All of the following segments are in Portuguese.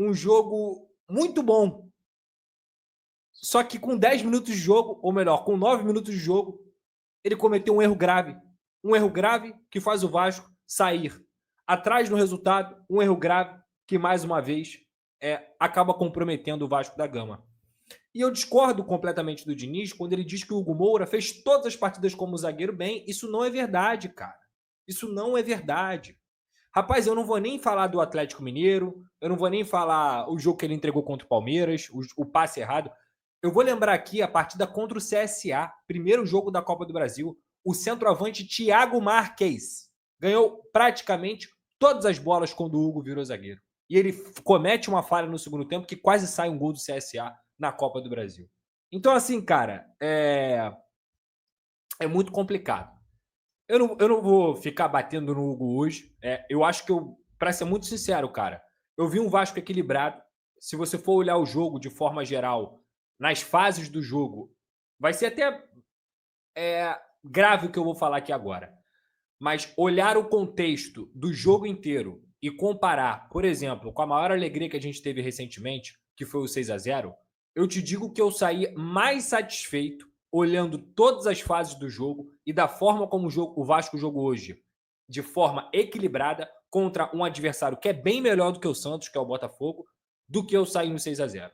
um jogo muito bom. Só que com 10 minutos de jogo, ou melhor, com 9 minutos de jogo, ele cometeu um erro grave. Um erro grave que faz o Vasco sair atrás no resultado. Um erro grave que, mais uma vez, acaba comprometendo o Vasco da Gama. E eu discordo completamente do Diniz quando ele diz que o Hugo Moura fez todas as partidas como zagueiro bem. Isso não é verdade, cara. Isso não é verdade. Rapaz, eu não vou nem falar do Atlético Mineiro, eu não vou nem falar o jogo que ele entregou contra o Palmeiras, o passe errado. Eu vou lembrar aqui a partida contra o CSA, primeiro jogo da Copa do Brasil, o centroavante Thiago Marques ganhou praticamente todas as bolas quando o Hugo virou zagueiro. E ele comete uma falha no segundo tempo que quase sai um gol do CSA na Copa do Brasil. Então, assim, cara, é muito complicado. Eu não vou ficar batendo no Hugo hoje. Eu acho que para ser muito sincero, cara, eu vi um Vasco equilibrado. Se você for olhar o jogo de forma geral, nas fases do jogo, vai ser até grave o que eu vou falar aqui agora. Mas olhar o contexto do jogo inteiro e comparar, por exemplo, com a maior alegria que a gente teve recentemente, que foi o 6-0, eu te digo que eu saí mais satisfeito olhando todas as fases do jogo e da forma como o Vasco jogou hoje, de forma equilibrada, contra um adversário que é bem melhor do que o Santos, que é o Botafogo, do que eu saí no 6-0.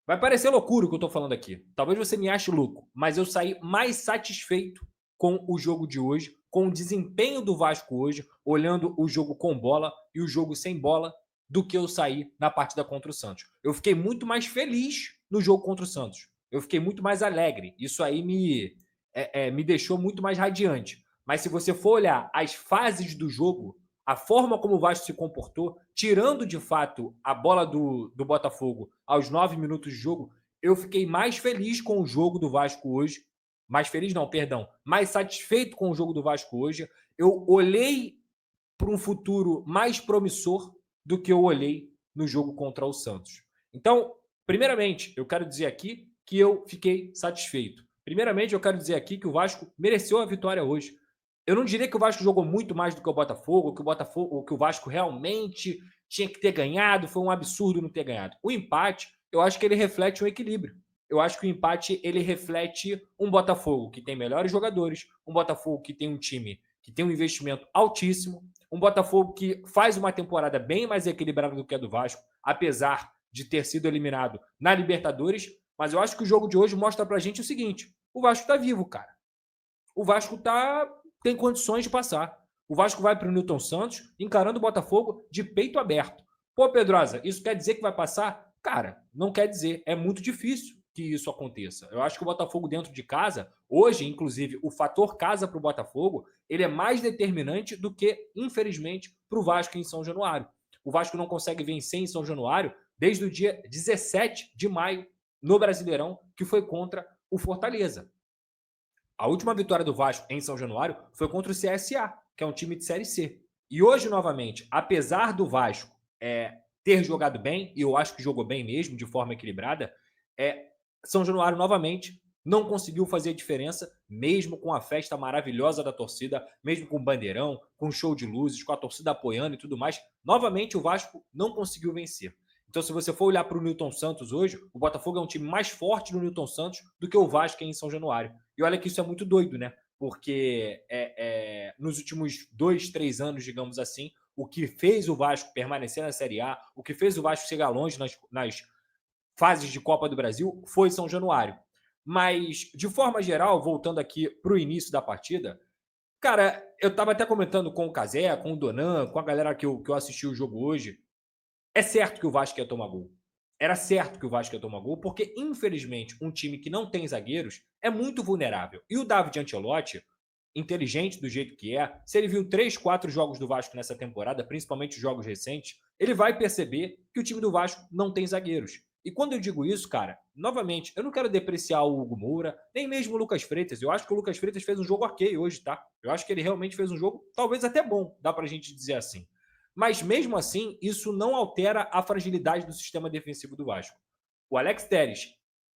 Vai parecer loucura o que eu tô falando aqui. Talvez você me ache louco, mas eu saí mais satisfeito com o jogo de hoje, com o desempenho do Vasco hoje, olhando o jogo com bola e o jogo sem bola, do que eu saí na partida contra o Santos. Eu fiquei muito mais feliz no jogo contra o Santos. Eu fiquei muito mais alegre. Isso aí me deixou muito mais radiante. Mas se você for olhar as fases do jogo, a forma como o Vasco se comportou, tirando de fato a bola do Botafogo aos 9 minutos de jogo, eu fiquei mais feliz com o jogo do Vasco hoje. Mais feliz, não, perdão. Mais satisfeito com o jogo do Vasco hoje. Eu olhei para um futuro mais promissor do que eu olhei no jogo contra o Santos. Então, primeiramente, eu quero dizer aqui que eu fiquei satisfeito. Primeiramente, eu quero dizer aqui que o Vasco mereceu a vitória hoje. Eu não diria que o Vasco jogou muito mais do que o Botafogo, ou que o Vasco realmente tinha que ter ganhado, foi um absurdo não ter ganhado. O empate, eu acho que ele reflete um equilíbrio. Eu acho que o empate ele reflete um Botafogo que tem melhores jogadores, um Botafogo que tem um time que tem um investimento altíssimo, um Botafogo que faz uma temporada bem mais equilibrada do que a do Vasco, apesar de ter sido eliminado na Libertadores. Mas eu acho que o jogo de hoje mostra pra gente o seguinte: o Vasco tá vivo, cara. O Vasco tem condições de passar. O Vasco vai para o Newton Santos encarando o Botafogo de peito aberto. Pô, Pedrosa, isso quer dizer que vai passar? Cara, não quer dizer. É muito difícil que isso aconteça. Eu acho que o Botafogo dentro de casa, hoje, inclusive, o fator casa para o Botafogo, ele é mais determinante do que, infelizmente, para o Vasco em São Januário. O Vasco não consegue vencer em São Januário desde o dia 17 de maio, no Brasileirão, que foi contra o Fortaleza. A última vitória do Vasco em São Januário foi contra o CSA, que é um time de Série C. E hoje, novamente, apesar do Vasco ter jogado bem, e eu acho que jogou bem mesmo, de forma equilibrada, São Januário, novamente, não conseguiu fazer a diferença, mesmo com a festa maravilhosa da torcida, mesmo com o bandeirão, com o show de luzes, com a torcida apoiando e tudo mais. Novamente, o Vasco não conseguiu vencer. Então, se você for olhar para o Newton Santos hoje, o Botafogo é um time mais forte no Newton Santos do que o Vasco em São Januário. E olha que isso é muito doido, né? Porque nos últimos 2, 3 anos, digamos assim, o que fez o Vasco permanecer na Série A, o que fez o Vasco chegar longe nas fases de Copa do Brasil, foi São Januário. Mas, de forma geral, voltando aqui para o início da partida, cara, eu estava até comentando com o Cazé, com o Donan, com a galera que eu assisti o jogo hoje. É certo que o Vasco ia tomar gol. Era certo que o Vasco ia tomar gol, porque, infelizmente, um time que não tem zagueiros é muito vulnerável. E o David Ancelotti, inteligente do jeito que é, se ele viu 3, 4 jogos do Vasco nessa temporada, principalmente os jogos recentes, ele vai perceber que o time do Vasco não tem zagueiros. E quando eu digo isso, cara, novamente, eu não quero depreciar o Hugo Moura, nem mesmo o Lucas Freitas. Eu acho que o Lucas Freitas fez um jogo ok hoje, tá? Eu acho que ele realmente fez um jogo, talvez até bom, dá pra gente dizer assim. Mas mesmo assim, isso não altera a fragilidade do sistema defensivo do Vasco. O Alex Telles,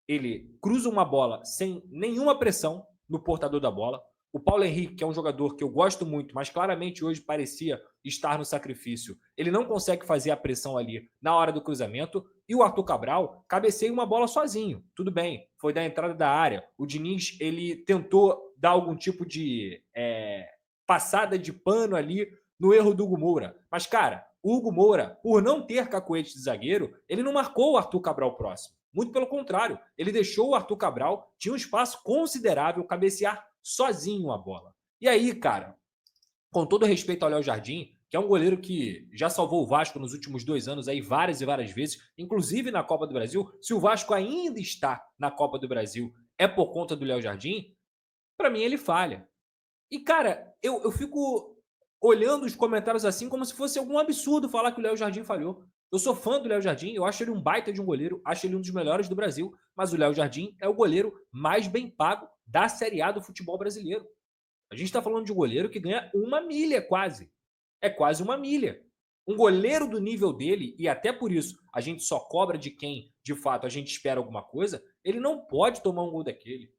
ele cruza uma bola sem nenhuma pressão no portador da bola. O Paulo Henrique, que é um jogador que eu gosto muito, mas claramente hoje parecia estar no sacrifício, ele não consegue fazer a pressão ali na hora do cruzamento. E o Arthur Cabral cabeceia uma bola sozinho. Tudo bem, foi da entrada da área. O Diniz, ele tentou dar algum tipo de passada de pano ali no erro do Hugo Moura. Mas, cara, o Hugo Moura, por não ter cacoete de zagueiro, ele não marcou o Arthur Cabral próximo. Muito pelo contrário, ele deixou o Arthur Cabral, tinha um espaço considerável, cabecear sozinho a bola. E aí, cara, com todo respeito ao Léo Jardim, que é um goleiro que já salvou o Vasco nos últimos 2 anos aí várias e várias vezes, inclusive na Copa do Brasil. Se o Vasco ainda está na Copa do Brasil, é por conta do Léo Jardim. Para mim, ele falha. E, cara, eu fico olhando os comentários assim como se fosse algum absurdo falar que o Léo Jardim falhou. Eu sou fã do Léo Jardim, eu acho ele um baita de um goleiro, acho ele um dos melhores do Brasil, mas o Léo Jardim é o goleiro mais bem pago da Série A do futebol brasileiro. A gente está falando de um goleiro que ganha 1 milha quase. É quase 1 milha. Um goleiro do nível dele, e até por isso a gente só cobra de quem, de fato, a gente espera alguma coisa, ele não pode tomar um gol daquele.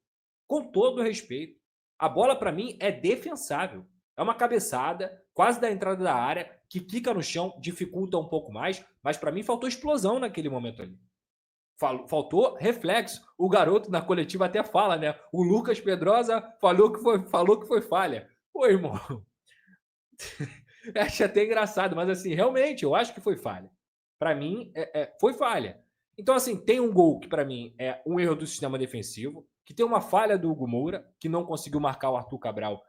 Com todo o respeito. A bola, para mim, é defensável. É uma cabeçada, quase da entrada da área, que quica no chão, dificulta um pouco mais, mas para mim faltou explosão naquele momento ali. Faltou reflexo. O garoto na coletiva até fala, né? O Lucas Pedrosa falou que foi falha. Pô, irmão, acho até engraçado, mas assim, realmente, eu acho que foi falha. Para mim, foi falha. Então, assim, tem um gol que para mim é um erro do sistema defensivo, que tem uma falha do Hugo Moura, que não conseguiu marcar o Arthur Cabral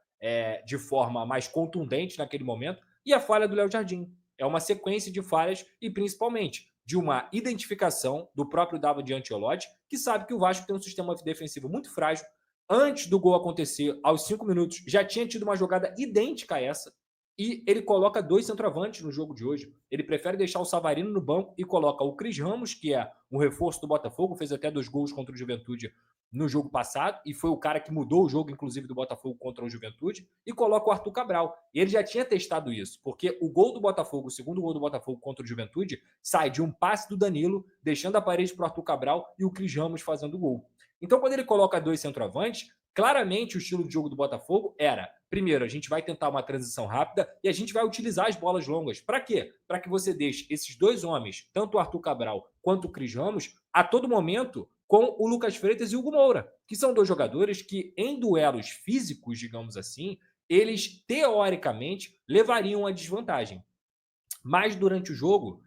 de forma mais contundente naquele momento, e a falha do Léo Jardim. É uma sequência de falhas e, principalmente, de uma identificação do próprio David Ancelotti, que sabe que o Vasco tem um sistema defensivo muito frágil. Antes do gol acontecer, aos 5 minutos, já tinha tido uma jogada idêntica a essa, e ele coloca 2 centroavantes no jogo de hoje. Ele prefere deixar o Savarino no banco e coloca o Cris Ramos, que é um reforço do Botafogo, fez até 2 gols contra o Juventude no jogo passado, e foi o cara que mudou o jogo, inclusive, do Botafogo contra o Juventude, e coloca o Arthur Cabral. E ele já tinha testado isso, porque o gol do Botafogo, o segundo gol do Botafogo contra o Juventude, sai de um passe do Danilo, deixando a parede para o Arthur Cabral e o Cris Ramos fazendo o gol. Então, quando ele coloca 2 centroavantes, claramente o estilo de jogo do Botafogo era: primeiro, a gente vai tentar uma transição rápida e a gente vai utilizar as bolas longas. Para quê? Para que você deixe esses 2 homens, tanto o Arthur Cabral quanto o Cris Ramos, a todo momento com o Lucas Freitas e o Hugo Moura, que são 2 jogadores que, em duelos físicos, digamos assim, eles teoricamente levariam a desvantagem. Mas durante o jogo,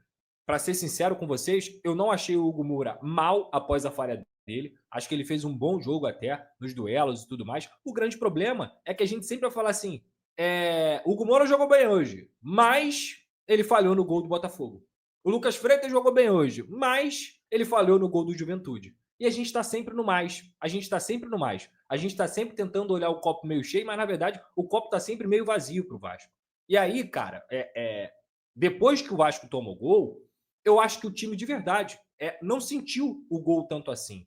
para ser sincero com vocês, eu não achei o Hugo Moura mal após a falha dele. Acho que ele fez um bom jogo até nos duelos e tudo mais. O grande problema é que a gente sempre vai falar assim: o Hugo Moura jogou bem hoje, mas ele falhou no gol do Botafogo. O Lucas Freitas jogou bem hoje, mas ele falhou no gol do Juventude. E a gente está sempre no mais. A gente está sempre no mais. A gente está sempre tentando olhar o copo meio cheio, mas na verdade o copo está sempre meio vazio para o Vasco. E aí, cara, depois que o Vasco toma o gol, eu acho que o time de verdade não sentiu o gol tanto assim.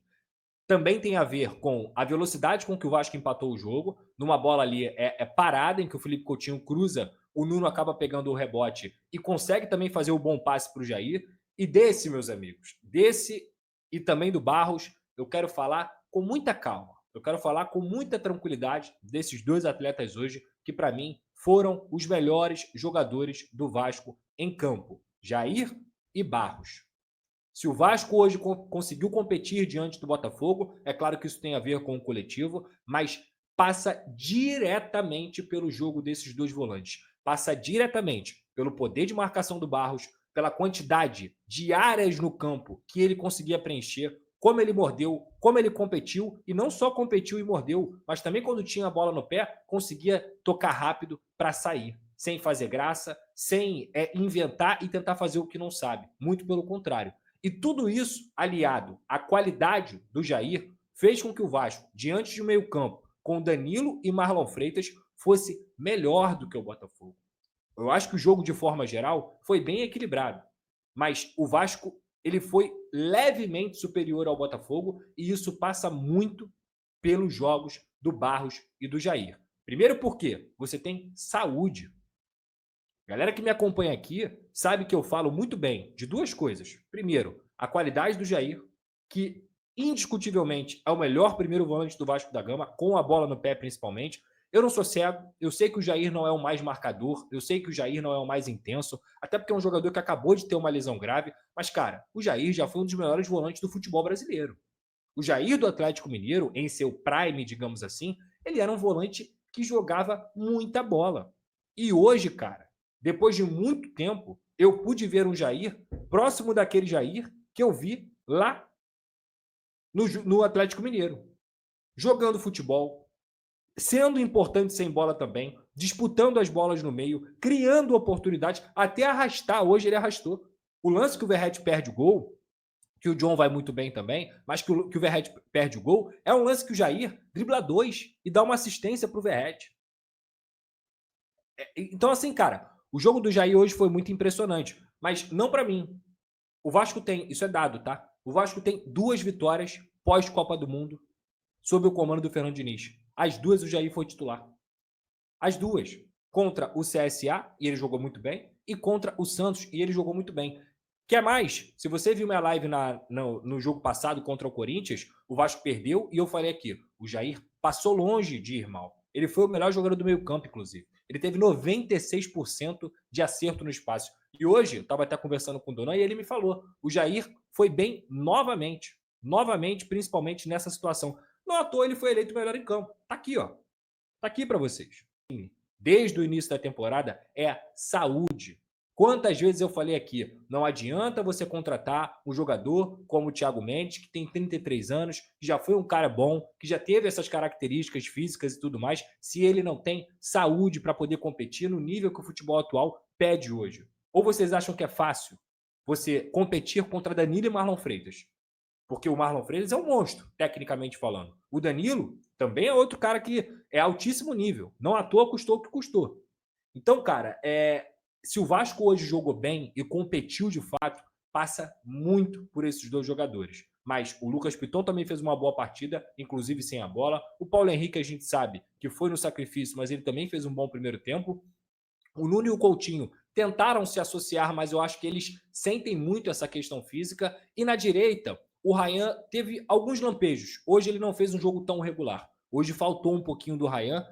Também tem a ver com a velocidade com que o Vasco empatou o jogo, numa bola ali parada, em que o Felipe Coutinho cruza, o Nuno acaba pegando o rebote e consegue também fazer o bom passe para o Jair. E desse, meus amigos, desse e também do Barros, eu quero falar com muita calma. Eu quero falar com muita tranquilidade desses 2 atletas hoje, que para mim foram os melhores jogadores do Vasco em campo: Jair e Barros. Se o Vasco hoje conseguiu competir diante do Botafogo, é claro que isso tem a ver com o coletivo, mas passa diretamente pelo jogo desses 2 volantes. Passa diretamente pelo poder de marcação do Barros, pela quantidade de áreas no campo que ele conseguia preencher, como ele mordeu, como ele competiu, e não só competiu e mordeu, mas também quando tinha a bola no pé, conseguia tocar rápido para sair, sem fazer graça, sem inventar e tentar fazer o que não sabe. Muito pelo contrário. E tudo isso, aliado à qualidade do Jair, fez com que o Vasco, diante de um meio-campo com Danilo e Marlon Freitas, fosse melhor do que o Botafogo. Eu acho que o jogo, de forma geral, foi bem equilibrado. Mas o Vasco, ele foi levemente superior ao Botafogo, e isso passa muito pelos jogos do Barros e do Jair. Primeiro porque você tem saúde. A galera que me acompanha aqui sabe que eu falo muito bem de 2 coisas. Primeiro, a qualidade do Jair, que indiscutivelmente é o melhor primeiro volante do Vasco da Gama, com a bola no pé principalmente. Eu não sou cego, eu sei que o Jair não é o mais marcador, eu sei que o Jair não é o mais intenso, até porque é um jogador que acabou de ter uma lesão grave, mas, cara, o Jair já foi um dos melhores volantes do futebol brasileiro. O Jair do Atlético Mineiro, em seu prime, digamos assim, ele era um volante que jogava muita bola. E hoje, cara, depois de muito tempo, eu pude ver um Jair próximo daquele Jair que eu vi lá no Atlético Mineiro, jogando futebol, sendo importante sem bola também, disputando as bolas no meio, criando oportunidades, até arrastar. Hoje ele arrastou. O lance que o Verratti perde o gol, que o John vai muito bem também, mas que o Verratti perde o gol, é um lance que o Jair dribla dois e dá uma assistência para o Verratti. Então, assim, cara, o jogo do Jair hoje foi muito impressionante, mas não para mim. O Vasco tem, isso é dado, tá? O Vasco tem 2 vitórias pós-Copa do Mundo sob o comando do Fernando Diniz. As 2 o Jair foi titular. As 2. Contra o CSA, e ele jogou muito bem, e contra o Santos, e ele jogou muito bem. Quer mais? Se você viu minha live no jogo passado contra o Corinthians, o Vasco perdeu, e eu falei aqui, o Jair passou longe de ir mal. Ele foi o melhor jogador do meio campo, inclusive. Ele teve 96% de acerto no espaço. E hoje, eu estava até conversando com o Donan, e ele me falou, o Jair foi bem novamente. Novamente, principalmente nessa situação. Não à toa ele foi eleito o melhor em campo. Tá aqui, ó. Tá aqui para vocês. Desde o início da temporada é saúde. Quantas vezes eu falei aqui, não adianta você contratar um jogador como o Thiago Mendes, que tem 33 anos, que já foi um cara bom, que já teve essas características físicas e tudo mais, se ele não tem saúde para poder competir no nível que o futebol atual pede hoje. Ou vocês acham que é fácil você competir contra Danilo e Marlon Freitas? Porque o Marlon Freitas é um monstro, tecnicamente falando. O Danilo também é outro cara que é altíssimo nível. Não à toa custou o que custou. Então, cara, se o Vasco hoje jogou bem e competiu de fato, passa muito por esses 2 jogadores. Mas o Lucas Piton também fez uma boa partida, inclusive sem a bola. O Paulo Henrique, a gente sabe que foi no sacrifício, mas ele também fez um bom primeiro tempo. O Nuno e o Coutinho tentaram se associar, mas eu acho que eles sentem muito essa questão física. E na direita, o Ryan teve alguns lampejos. Hoje ele não fez um jogo tão regular. Hoje faltou um pouquinho do Ryan,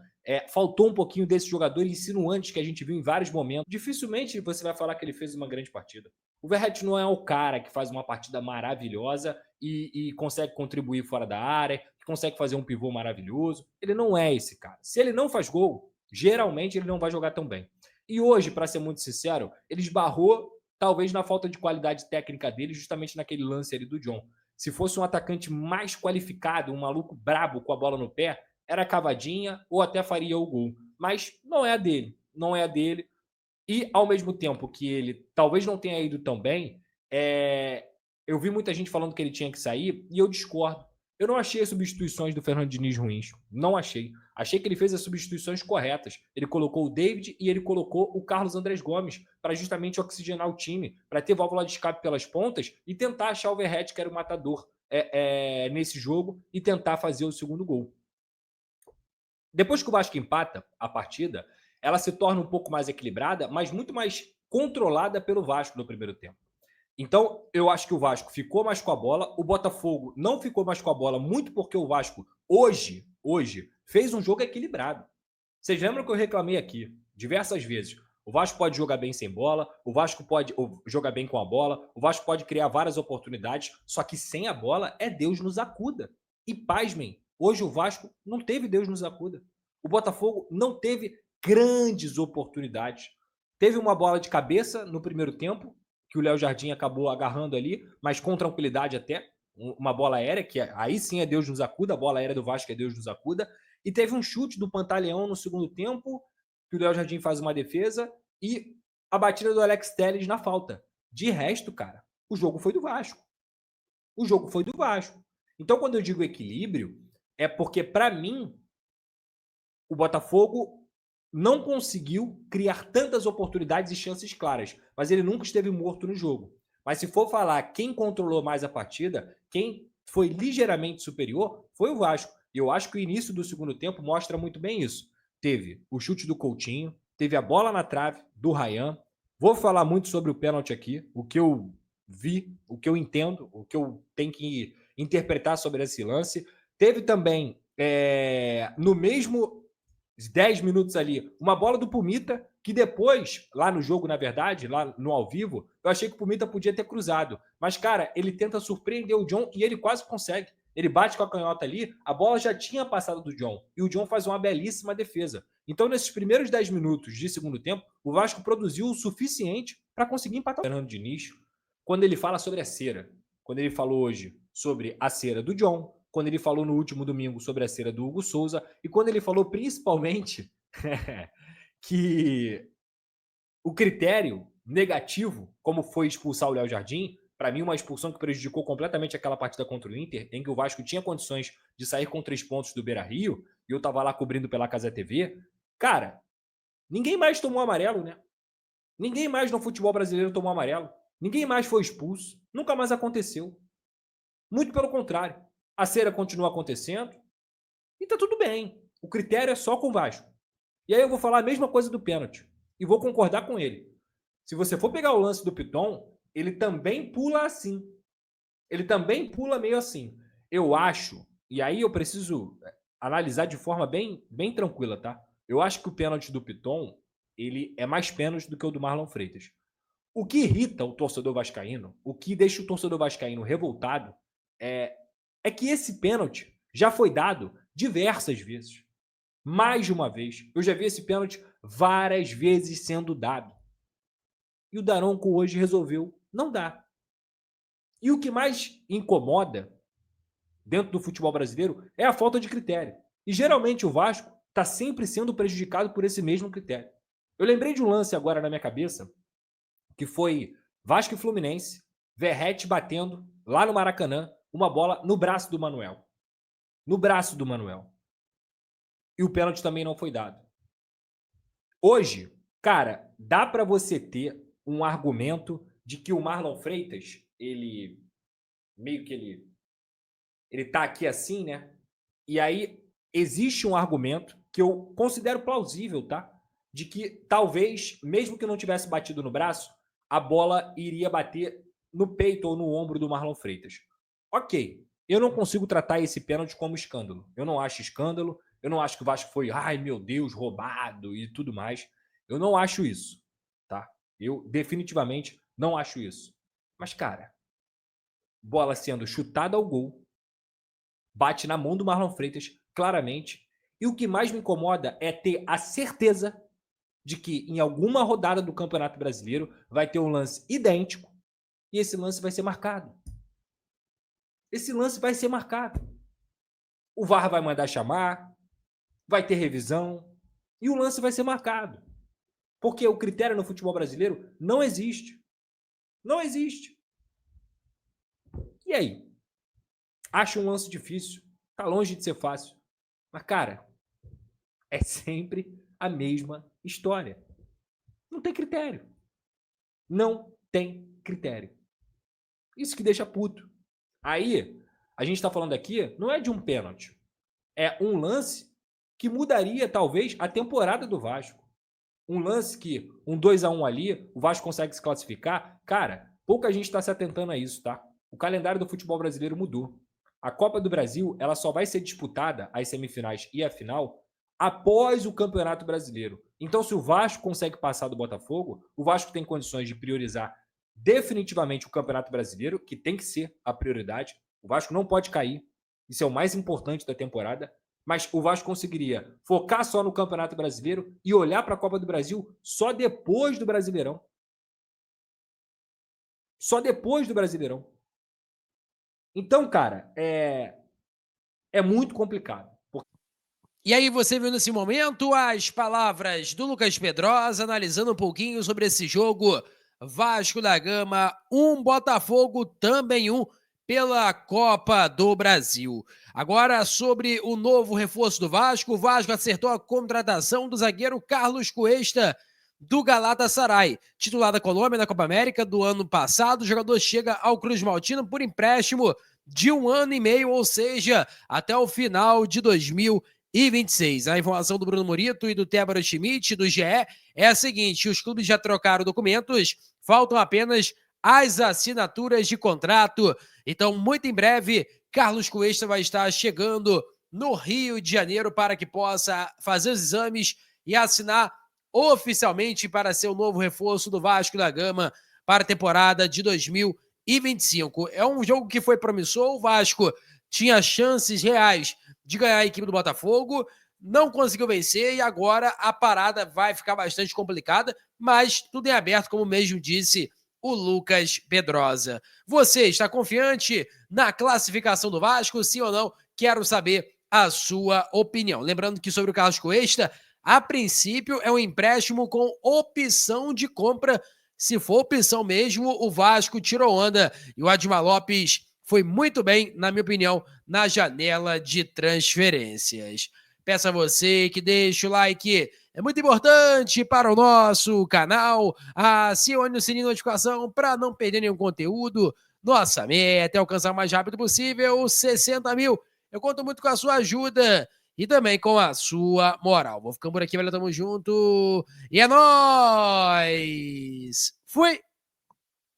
faltou um pouquinho desse jogador insinuante que a gente viu em vários momentos. Dificilmente você vai falar que ele fez uma grande partida. O Verratti não é o cara que faz uma partida maravilhosa e consegue contribuir fora da área, que consegue fazer um pivô maravilhoso. Ele não é esse cara. Se ele não faz gol, geralmente ele não vai jogar tão bem. E hoje, para ser muito sincero, ele esbarrou talvez na falta de qualidade técnica dele, justamente naquele lance ali do John. Se fosse um atacante mais qualificado, um maluco brabo com a bola no pé, era cavadinha ou até faria o gol. Mas não é a dele, não é a dele. E ao mesmo tempo que ele talvez não tenha ido tão bem, eu vi muita gente falando que ele tinha que sair e eu discordo. Eu não achei as substituições do Fernando Diniz ruins. Não achei. Achei que ele fez as substituições corretas. Ele colocou o David e ele colocou o Carlos Andrés Gomes para justamente oxigenar o time, para ter válvula de escape pelas pontas e tentar achar o Verratti, que era o matador nesse jogo, e tentar fazer o segundo gol. Depois que o Vasco empata a partida, ela se torna um pouco mais equilibrada, mas muito mais controlada pelo Vasco no primeiro tempo. Então, eu acho que o Vasco ficou mais com a bola, o Botafogo não ficou mais com a bola, muito porque o Vasco hoje fez um jogo equilibrado. Vocês lembram que eu reclamei aqui diversas vezes? O Vasco pode jogar bem sem bola, o Vasco pode jogar bem com a bola, o Vasco pode criar várias oportunidades, só que sem a bola é Deus nos acuda. E pasmem, hoje o Vasco não teve Deus nos acuda. O Botafogo não teve grandes oportunidades. Teve uma bola de cabeça no primeiro tempo, que o Léo Jardim acabou agarrando ali, mas com tranquilidade até, uma bola aérea, que aí sim é Deus nos acuda, a bola aérea do Vasco é Deus nos acuda, e teve um chute do Pantaleão no segundo tempo, que o Léo Jardim faz uma defesa, e a batida do Alex Telles na falta. De resto, cara, o jogo foi do Vasco. O jogo foi do Vasco. Então, quando eu digo equilíbrio, é porque, para mim, o Botafogo não conseguiu criar tantas oportunidades e chances claras, mas ele nunca esteve morto no jogo. Mas se for falar quem controlou mais a partida, quem foi ligeiramente superior, foi o Vasco. E eu acho que o início do segundo tempo mostra muito bem isso. Teve o chute do Coutinho, teve a bola na trave do Ryan. Vou falar muito sobre o pênalti aqui, o que eu vi, o que eu entendo, o que eu tenho que interpretar sobre esse lance. Teve também, no mesmo 10 minutos ali, uma bola do Pumita, que depois, lá no jogo, na verdade, lá no ao vivo, eu achei que o Pumita podia ter cruzado. Mas, cara, ele tenta surpreender o John e ele quase consegue. Ele bate com a canhota ali, a bola já tinha passado do John. E o John faz uma belíssima defesa. Então, nesses primeiros 10 minutos de segundo tempo, o Vasco produziu o suficiente para conseguir empatar. O Fernando Diniz, quando ele fala sobre a cera, quando ele falou hoje sobre a cera do John, quando ele falou no último domingo sobre a cera do Hugo Souza e quando ele falou principalmente que o critério negativo, como foi expulsar o Léo Jardim, para mim uma expulsão que prejudicou completamente aquela partida contra o Inter, em que o Vasco tinha condições de sair com 3 pontos do Beira-Rio, e eu tava lá cobrindo pela Casa TV. Cara, ninguém mais tomou amarelo, né? Ninguém mais no futebol brasileiro tomou amarelo. Ninguém mais foi expulso. Nunca mais aconteceu. Muito pelo contrário. A cera continua acontecendo e tá tudo bem. O critério é só com o Vasco. E aí eu vou falar a mesma coisa do pênalti. E vou concordar com ele. Se você for pegar o lance do Piton, ele também pula assim. Ele também pula meio assim. Eu acho, e aí eu preciso analisar de forma bem tranquila, tá? Eu acho que o pênalti do Piton, ele é mais pênalti do que o do Marlon Freitas. O que irrita o torcedor vascaíno, o que deixa o torcedor vascaíno revoltado, é que esse pênalti já foi dado diversas vezes. Mais de uma vez. Eu já vi esse pênalti várias vezes sendo dado. E o Daronco hoje resolveu não dar. E o que mais incomoda dentro do futebol brasileiro é a falta de critério. E geralmente o Vasco está sempre sendo prejudicado por esse mesmo critério. Eu lembrei de um lance agora na minha cabeça, que foi Vasco e Fluminense, Verratti batendo lá no Maracanã, uma bola no braço do Manuel. No braço do Manuel. E o pênalti também não foi dado. Hoje, cara, dá para você ter um argumento de que o Marlon Freitas, ele meio que ele tá aqui assim, né? E aí existe um argumento que eu considero plausível, tá? De que talvez, mesmo que não tivesse batido no braço, a bola iria bater no peito ou no ombro do Marlon Freitas. Ok, eu não consigo tratar esse pênalti como escândalo. Eu não acho escândalo, eu não acho que o Vasco foi, ai meu Deus, roubado e tudo mais. Eu não acho isso, tá? Eu definitivamente não acho isso. Mas, cara, bola sendo chutada ao gol, bate na mão do Marlon Freitas, claramente. E o que mais me incomoda é ter a certeza de que em alguma rodada do Campeonato Brasileiro vai ter um lance idêntico e esse lance vai ser marcado. Esse lance vai ser marcado. O VAR vai mandar chamar, vai ter revisão e o lance vai ser marcado. Porque o critério no futebol brasileiro não existe. Não existe. E aí? Acho um lance difícil. Tá longe de ser fácil. Mas, cara, é sempre a mesma história. Não tem critério. Não tem critério. Isso que deixa puto. Aí, a gente tá falando aqui, não é de um pênalti. É um lance que mudaria, talvez, a temporada do Vasco. Um lance que, um 2-1 ali, o Vasco consegue se classificar. Cara, pouca gente tá se atentando a isso, tá? O calendário do futebol brasileiro mudou. A Copa do Brasil, ela só vai ser disputada, as semifinais e a final, após o Campeonato Brasileiro. Então, se o Vasco consegue passar do Botafogo, o Vasco tem condições de priorizar definitivamente o Campeonato Brasileiro, que tem que ser a prioridade. O Vasco não pode cair. Isso é o mais importante da temporada. Mas o Vasco conseguiria focar só no Campeonato Brasileiro e olhar para a Copa do Brasil só depois do Brasileirão. Só depois do Brasileirão. Então, cara, é muito complicado. E aí você viu nesse momento as palavras do Lucas Pedrosa analisando um pouquinho sobre esse jogo. Vasco da Gama 1, Botafogo também 1 pela Copa do Brasil. Agora sobre o novo reforço do Vasco. O Vasco acertou a contratação do zagueiro Carlos Cuesta do Galatasaray. Titular da Colômbia na Copa América do ano passado, o jogador chega ao Cruz Maltino por empréstimo de 1 ano e meio, ou seja, até o final de 2026. A informação do Bruno Morito e do Tébaro Schmidt, do GE, é a seguinte: os clubes já trocaram documentos, faltam apenas as assinaturas de contrato. Então, muito em breve, Carlos Cuesta vai estar chegando no Rio de Janeiro para que possa fazer os exames e assinar oficialmente para ser o novo reforço do Vasco da Gama para a temporada de 2025. É um jogo que foi promissor, o Vasco tinha chances reais de ganhar a equipe do Botafogo, não conseguiu vencer e agora a parada vai ficar bastante complicada, mas tudo em aberto, como mesmo disse o Lucas Pedrosa. Você está confiante na classificação do Vasco, sim ou não? Quero saber a sua opinião. Lembrando que sobre o Carlos Cuesta, a princípio é um empréstimo com opção de compra. Se for opção mesmo, o Vasco tirou onda e o Admar Lopes foi muito bem, na minha opinião, na janela de transferências. Peço a você que deixe o like, é muito importante para o nosso canal. Acione o sininho de notificação para não perder nenhum conteúdo. Nossa meta é alcançar o mais rápido possível 60 mil. Eu conto muito com a sua ajuda e também com a sua moral. Vou ficando por aqui, valeu, tamo junto. E é nóis! Fui!